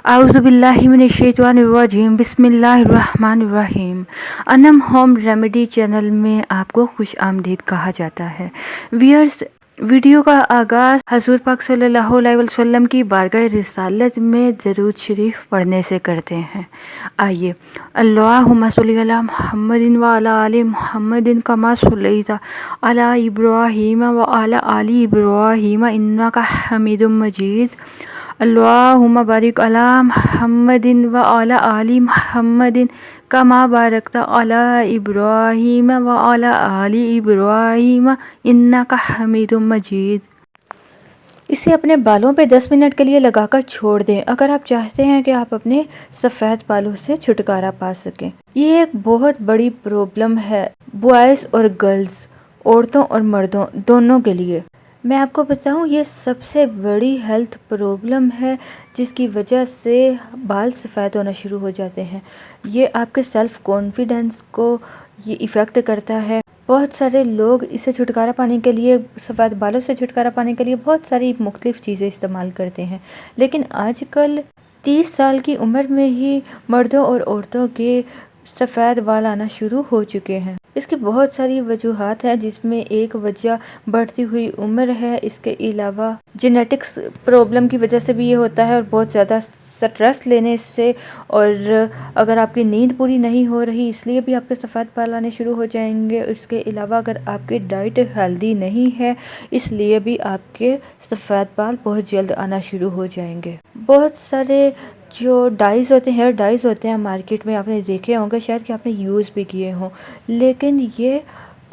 आउज़ुबिल्लाहिमिनश्शैतानिर्रजीम बिस्मिल्लाहिर्रहमानिर्रहीम। Anam home remedy channel में आपको खुश आमदीद कहा जाता है। व्यूअर्स, वीडियो का आगाज़ हज़ूर पाक सल्लल्लाहु अलैहि वसल्लम की बारगाह रिसालत में दरूद शरीफ पढ़ने से करते हैं। आइए, अल्लाहुम्मा सल्लि अला मुहम्मदिन व अला आलि मुहम्मदिन कमा सल्लैता अला इब्राहीम व अला आलि इब्राहीम इन्नका हमीदुम मजीद। अल्लाहुम्मा बारिक अला मुहम्मदिन व अला आलि मुहम्मदिन कमा बारकता अला इब्राहीम व अला आलि इब्राहीम इन्नका हमीदुम मजीद। इसे अपने बालों पे 10 मिनट के लिए लगाकर छोड़ दें अगर आप चाहते हैं कि आप अपने सफ़ेद बालों से छुटकारा पा सकें। ये एक बहुत बड़ी प्रॉब्लम है बॉयज़ और गर्ल्स, औरतों और मर्दों दोनों के लिए। मैं आपको बताऊं, ये सबसे बड़ी हेल्थ प्रॉब्लम है जिसकी वजह से बाल सफ़ेद होना शुरू हो जाते हैं। ये आपके सेल्फ़ कॉन्फिडेंस को ये इफ़ेक्ट करता है। बहुत सारे लोग इससे छुटकारा पाने के लिए, सफ़ेद बालों से छुटकारा पाने के लिए बहुत सारी मुख्तलिफ़ चीज़ें इस्तेमाल करते हैं, लेकिन आजकल 30 साल की उम्र में ही मर्दों और औरतों के सफ़ेद बाल आना शुरू हो चुके हैं। इसकी बहुत सारी वजूहात हैं, जिसमें एक वजह बढ़ती हुई उम्र है। इसके अलावा जेनेटिक्स प्रॉब्लम की वजह से भी ये होता है, और बहुत ज़्यादा स्ट्रेस लेने से, और अगर आपकी नींद पूरी नहीं हो रही इसलिए भी आपके सफ़ेद बाल आने शुरू हो जाएंगे। इसके अलावा अगर आपकी डाइट हेल्दी नहीं है इसलिए भी आपके सफ़ेद बाल बहुत जल्द आना शुरू हो जाएंगे। बहुत सारे जो डाइज़ होते हैं, हेयर डाइज़ होते हैं मार्केट में, आपने देखे होंगे, शायद कि आपने यूज़ भी किए हों, लेकिन ये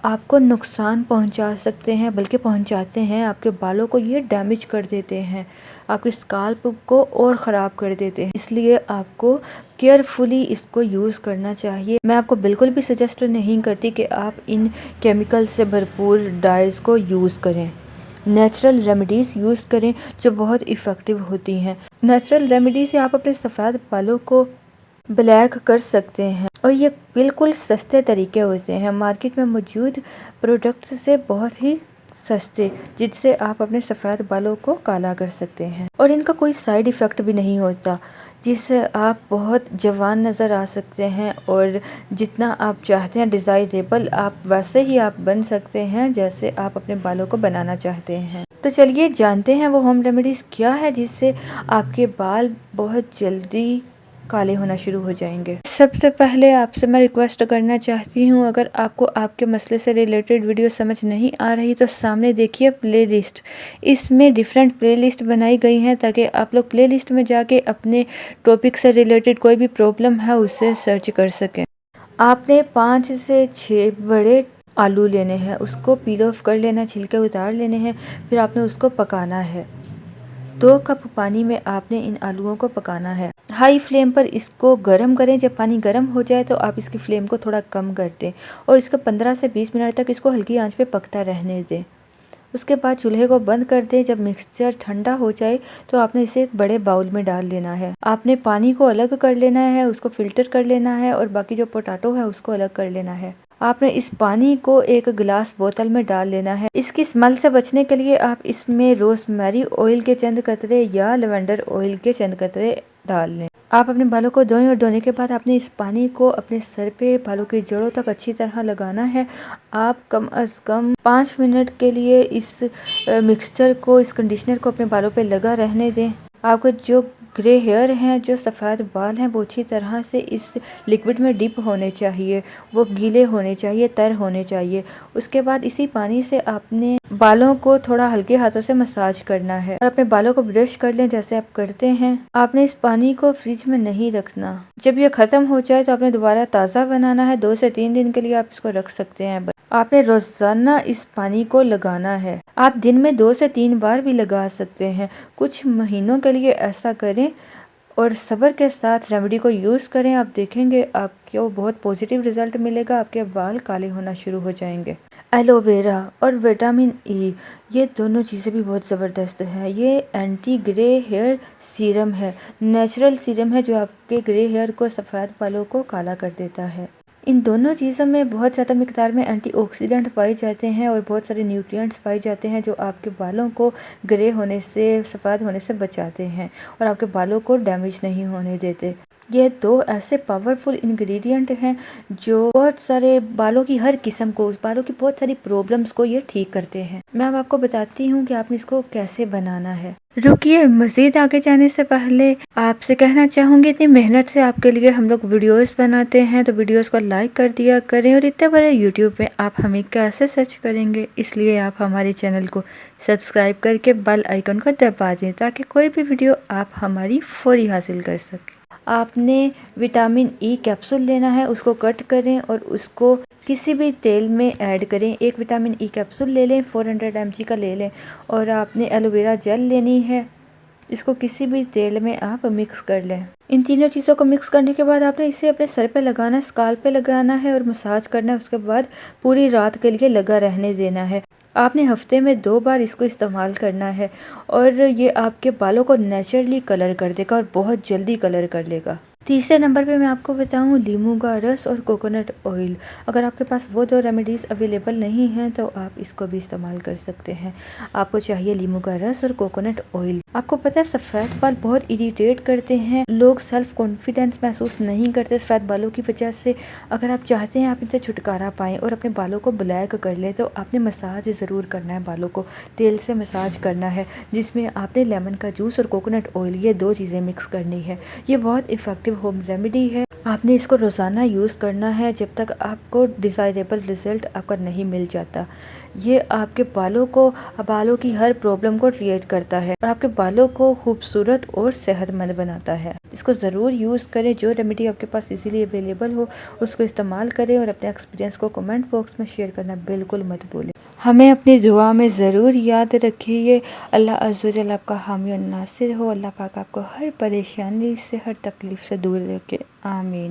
आपको नुकसान पहुंचा सकते हैं, बल्कि पहुंचाते हैं। आपके बालों को ये डैमेज कर देते हैं, आपके स्काल्प को और ख़राब कर देते हैं। इसलिए आपको केयरफुली इसको यूज़ करना चाहिए। मैं आपको बिल्कुल भी सजेस्ट नहीं करती कि आप इन केमिकल से भरपूर डाइज़ को यूज़ करें। नेचुरल रेमेडीज़ यूज़ करें जो बहुत इफ़ेक्टिव होती हैं। नेचुरल रेमेडी से आप अपने सफ़ेद बालों को ब्लैक कर सकते हैं, और ये बिल्कुल सस्ते तरीके होते हैं। मार्केट में मौजूद प्रोडक्ट्स से बहुत ही सस्ते, जिससे आप अपने सफ़ेद बालों को काला कर सकते हैं, और इनका कोई साइड इफ़ेक्ट भी नहीं होता, जिससे आप बहुत जवान नज़र आ सकते हैं, और जितना आप चाहते हैं डिज़ायरेबल आप वैसे ही आप बन सकते हैं जैसे आप अपने बालों को बनाना चाहते हैं। तो चलिए जानते हैं वो होम रेमेडीज़ क्या है जिससे आपके बाल बहुत जल्दी काले होना शुरू हो जाएंगे। सबसे पहले आपसे मैं रिक्वेस्ट करना चाहती हूँ, अगर आपको आपके मसले से रिलेटेड वीडियो समझ नहीं आ रही तो सामने देखिए प्लेलिस्ट। इसमें डिफरेंट प्लेलिस्ट बनाई गई हैं ताकि आप लोग प्लेलिस्ट में जाके अपने टॉपिक से रिलेटेड कोई भी प्रॉब्लम है उसे सर्च कर सकें। आपने 5 से 6 बड़े आलू लेने हैं, उसको पील ऑफ कर लेना, छिलके उतार लेने हैं, फिर आपने उसको पकाना है। 2 कप पानी में आपने इन आलूओं को पकाना है। हाई फ्लेम पर इसको गर्म करें। जब पानी गर्म हो जाए तो आप इसकी फ्लेम को थोड़ा कम कर दें, और इसको 15 से 20 मिनट तक इसको हल्की आंच पे पकता रहने दें। उसके बाद चूल्हे को बंद कर दें। जब मिक्सचर ठंडा हो जाए तो आपने इसे एक बड़े बाउल में डाल लेना है। आपने पानी को अलग कर लेना है, उसको फिल्टर कर लेना है, और बाकी जो पोटैटो है उसको अलग कर लेना है। आपने इस पानी को एक गिलास बोतल में डाल लेना है। इसकी स्मेल से बचने के लिए आप इसमें रोजमेरी ऑयल के चंद कतरे या लेवेंडर ऑयल के चंद कतरे डाल लें। आप अपने बालों को धोएं, और धोने के बाद आपने इस पानी को अपने सर पे बालों की जड़ों तक अच्छी तरह लगाना है। आप कम से कम 5 मिनट के लिए इस मिक्सचर को, इस कंडीशनर को अपने बालों पे लगा रहने दें। आपके जो ग्रे हेयर हैं, जो सफ़ेद बाल हैं, वो अच्छी तरह से इस लिक्विड में डिप होने चाहिए, वो गीले होने चाहिए, तर होने चाहिए। उसके बाद इसी पानी से आपने बालों को थोड़ा हल्के हाथों से मसाज करना है, और अपने बालों को ब्रश कर लें जैसे आप करते हैं। आपने इस पानी को फ्रिज में नहीं रखना। जब ये ख़त्म हो जाए तो आपने दोबारा ताज़ा बनाना है। 2 से 3 दिन के लिए आप इसको रख सकते हैं। आपने रोज़ाना इस पानी को लगाना है। आप दिन में 2 से 3 बार भी लगा सकते हैं। कुछ महीनों के लिए ऐसा करें और सब्र के साथ रेमेडी को यूज़ करें। आप देखेंगे आपको बहुत पॉजिटिव रिजल्ट मिलेगा, आपके बाल काले होना शुरू हो जाएंगे। एलोवेरा और विटामिन ई, ये दोनों चीज़ें भी बहुत ज़बरदस्त हैं। ये एंटी ग्रे हेयर सीरम है, नेचुरल सीरम है जो आपके ग्रे हेयर को, सफ़ेद बालों को काला कर देता है। इन दोनों चीज़ों में बहुत ज़्यादा मिकदार में एंटीऑक्सीडेंट पाए जाते हैं और बहुत सारे न्यूट्रिएंट्स पाए जाते हैं जो आपके बालों को ग्रे होने से, सफ़ेद होने से बचाते हैं और आपके बालों को डैमेज नहीं होने देते। ये दो ऐसे पावरफुल इंग्रेडिएंट हैं जो बहुत सारे बालों की हर किस्म को, बालों की बहुत सारी प्रॉब्लम्स को ये ठीक करते हैं। मैं अब आपको बताती हूँ कि आपने इसको कैसे बनाना है। रुकिए, मज़ीद आगे जाने से पहले आपसे कहना चाहूँगी, इतनी मेहनत से आपके लिए हम लोग वीडियोस बनाते हैं तो वीडियोस को लाइक कर दिया करें, और इतने बड़े यूट्यूब पे आप हमें कैसे सर्च करेंगे, इसलिए आप हमारे चैनल को सब्सक्राइब करके बेल आइकन को दबा दें ताकि कोई भी वीडियो आप हमारी फौरी हासिल कर सकें। आपने विटामिन ई कैप्सूल लेना है, उसको कट करें और उसको किसी भी तेल में ऐड करें। एक विटामिन ई कैप्सूल ले लें, 400 mg का ले लें, और आपने एलोवेरा जेल लेनी है, इसको किसी भी तेल में आप मिक्स कर लें। इन तीनों चीज़ों को मिक्स करने के बाद आपने इसे अपने सर पे लगाना है, स्काल्प पे लगाना है और मसाज करना है। उसके बाद पूरी रात के लिए लगा रहने देना है। आपने हफ्ते में 2 बार इसको इस्तेमाल करना है और ये आपके बालों को नेचुरली कलर कर देगा और बहुत जल्दी कलर कर लेगा। तीसरे नंबर पे मैं आपको बताऊं, लीमू का रस और कोकोनट ऑयल। अगर आपके पास वो दो रेमेडीज़ अवेलेबल नहीं हैं तो आप इसको भी इस्तेमाल कर सकते हैं। आपको चाहिए लीमू का रस और कोकोनट ऑयल। आपको पता है सफ़ेद बाल बहुत इरिटेट करते हैं, लोग सेल्फ कॉन्फिडेंस महसूस नहीं करते सफ़ेद बालों की वजह से। अगर आप चाहते हैं आप इनसे छुटकारा पाएँ और अपने बालों को ब्लैक कर लें तो आपने मसाज ज़रूर करना है, बालों को तेल से मसाज करना है, जिसमें आपने लेमन का जूस और कोकोनट ऑयल ये 2 चीज़ें मिक्स करनी है। ये बहुत इफ़ेक्टिव होम रेमेडी है। आपने इसको रोज़ाना यूज़ करना है जब तक आपको डिज़ायरेबल रिज़ल्ट आपका नहीं मिल जाता। ये आपके बालों की हर प्रॉब्लम को क्रिएट करता है और आपके बालों को खूबसूरत और सेहतमंद बनाता है। इसको ज़रूर यूज़ करें। जो रेमेडी आपके पास इजीली अवेलेबल हो उसको इस्तेमाल करें और अपने एक्सपीरियंस को कमेंट बॉक्स में शेयर करना बिल्कुल मत भूलें। हमें अपनी दुआ में ज़रूर याद रखिए। अल्लाह अज़्ज़ व जल आपका हामी और नासिर हो। अल्लाह पाक आपको हर परेशानी से, हर तकलीफ़ से दूर रखे। आमीन।